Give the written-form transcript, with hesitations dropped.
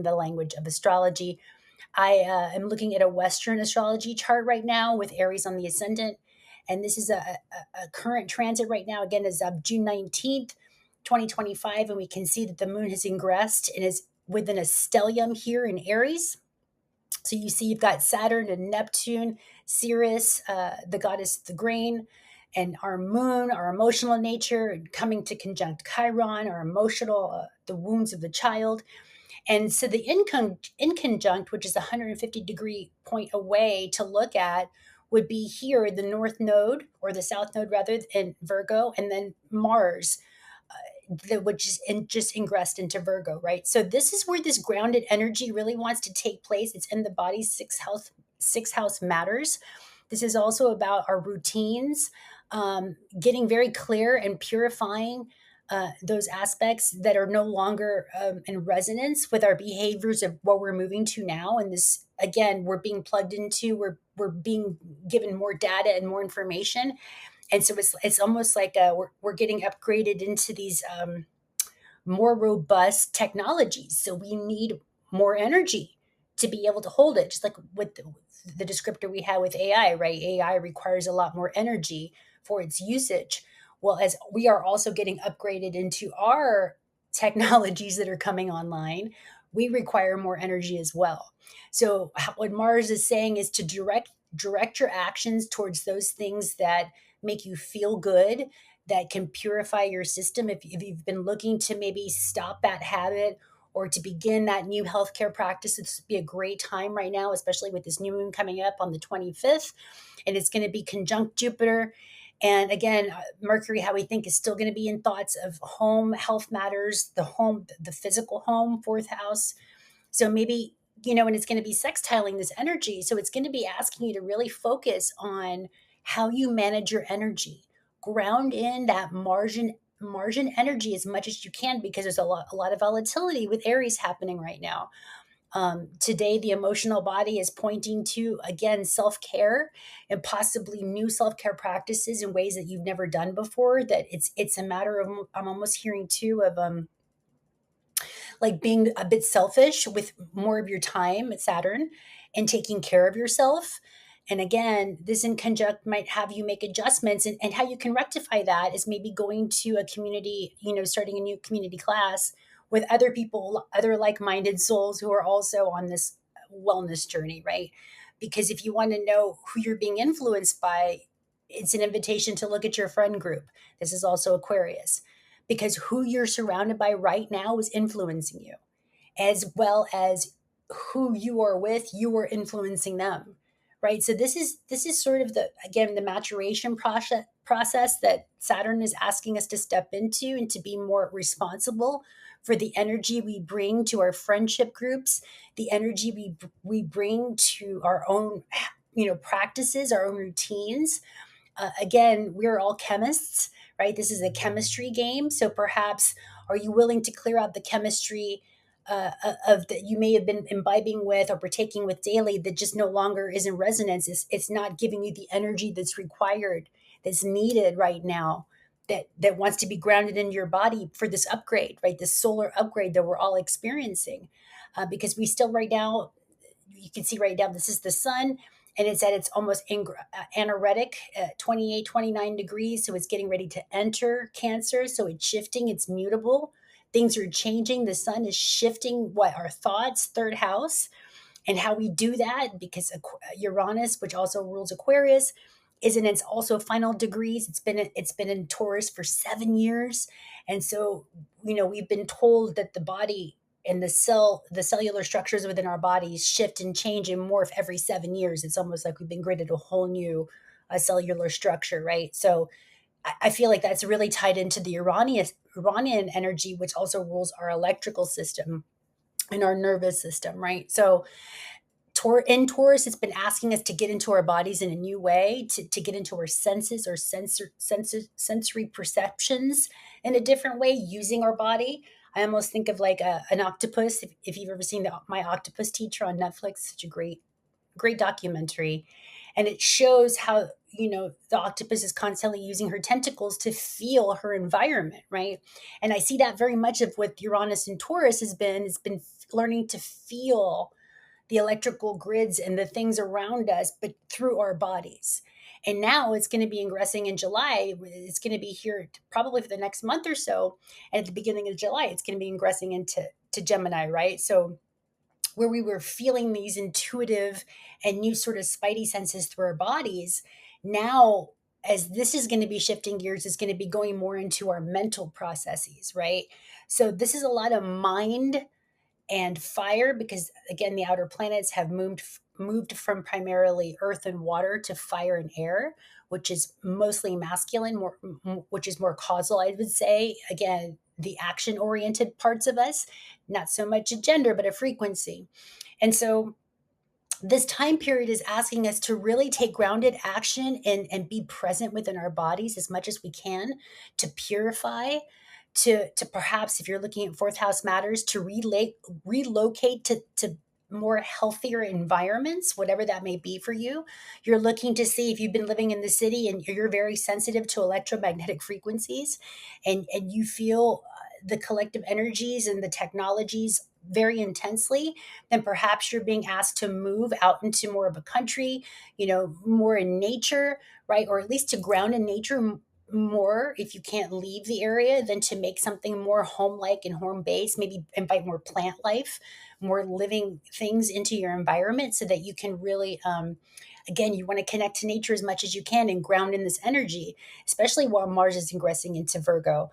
the language of astrology. I am looking at a Western astrology chart right now with Aries on the ascendant. And this is a current transit right now, again, is of June 19th, 2025. And we can see that the moon has ingressed and is within a stellium here in Aries. So you see, you've got Saturn and Neptune, Ceres, the goddess of the grain, and our moon, our emotional nature, coming to conjunct Chiron, our emotional, the wounds of the child. And so the inconjunct, which is a 150-degree point away to look at, would be here, the north node or the south node rather, in Virgo, and then Mars, which is just ingressed into Virgo, right? So this is where this grounded energy really wants to take place. It's in the body's sixth house matters. This is also about our routines, getting very clear and purifying those aspects that are no longer in resonance with our behaviors of what we're moving to now. And this, again, we're being plugged into, we're being given more data and more information. And so it's almost like we're getting upgraded into these more robust technologies. So we need more energy to be able to hold it, just like with the descriptor we had with AI, right? AI requires a lot more energy for its usage. Well, as we are also getting upgraded into our technologies that are coming online, we require more energy as well. So what Mars is saying is to direct your actions towards those things that make you feel good, that can purify your system. If you've been looking to maybe stop that habit or to begin that new healthcare practice, it's be a great time right now, especially with this new moon coming up on the 25th. And it's going to be conjunct Jupiter. And again, Mercury, how we think, is still going to be in thoughts of home, health matters, the home, the physical home, fourth house. So maybe, and it's going to be sextiling this energy. So it's going to be asking you to really focus on how you manage your energy, ground in that margin energy as much as you can, because there's a lot of volatility with Aries happening right now. Today, the emotional body is pointing to, again, self-care and possibly new self-care practices in ways that you've never done before. That it's a matter of, I'm almost hearing too of like being a bit selfish with more of your time at Saturn and taking care of yourself. And again, this in conjunct might have you make adjustments, and how you can rectify that is maybe going to a community, starting a new community class with other people, other like-minded souls who are also on this wellness journey, right? Because if you want to know who you're being influenced by, it's an invitation to look at your friend group. This is also Aquarius, because who you're surrounded by right now is influencing you, as well as who you are with, you are influencing them, right? So this is sort of the maturation process that Saturn is asking us to step into, and to be more responsible for the energy we bring to our friendship groups, the energy we bring to our own practices, our own routines. Again, we're all chemists, right? This is a chemistry game. So perhaps, are you willing to clear out the chemistry of that you may have been imbibing with or partaking with daily, that just no longer is in resonance? It's not giving you the energy that's required, that's needed right now, that wants to be grounded in your body for this upgrade, right? This solar upgrade that we're all experiencing. Because we still right now, you can see right now, this is the sun, and it's at its almost anoretic, 28, 29 degrees. So it's getting ready to enter Cancer. So it's shifting, it's mutable. Things are changing. The sun is shifting our thoughts, third house, and how we do that, because Uranus, which also rules Aquarius, is in its also final degrees. It's been in Taurus for 7 years. And so, we've been told that the body and the cellular structures within our bodies shift and change and morph every 7 years. It's almost like we've been granted a whole new cellular structure, right? So I feel like that's really tied into the Iranian energy, which also rules our electrical system and our nervous system, right? So in Taurus, it's been asking us to get into our bodies in a new way, to get into our senses, or sensory perceptions in a different way, using our body. I almost think of like an octopus. If you've ever seen My Octopus Teacher on Netflix, such a great documentary. And it shows how, the octopus is constantly using her tentacles to feel her environment, right? And I see that very much of what Uranus and Taurus has been. It's been learning to feel the electrical grids and the things around us, but through our bodies. And now it's going to be ingressing in July. It's going to be here probably for the next month or so. And at the beginning of July, it's going to be ingressing into Gemini, right? So where we were feeling these intuitive and new sort of spidey senses through our bodies, now as this is going to be shifting gears, is going to be going more into our mental processes, right? So this is a lot of mind and fire, because again the outer planets have moved from primarily earth and water to fire and air, which is mostly masculine, which is more causal, I would say. Again, the action oriented parts of us, not so much a gender but a frequency. And so this time period is asking us to really take grounded action and be present within our bodies as much as we can, to purify, to perhaps, if you're looking at fourth house matters, to relocate to more healthier environments, whatever that may be for you. You're looking to see if you've been living in the city and you're very sensitive to electromagnetic frequencies, and you feel the collective energies and the technologies very intensely, then perhaps you're being asked to move out into more of a country, more in nature, right? Or at least to ground in nature more, if you can't leave the area, than to make something more home-like and home-based. Maybe invite more plant life, more living things into your environment, so that you can really, again, you want to connect to nature as much as you can and ground in this energy, especially while Mars is ingressing into Virgo.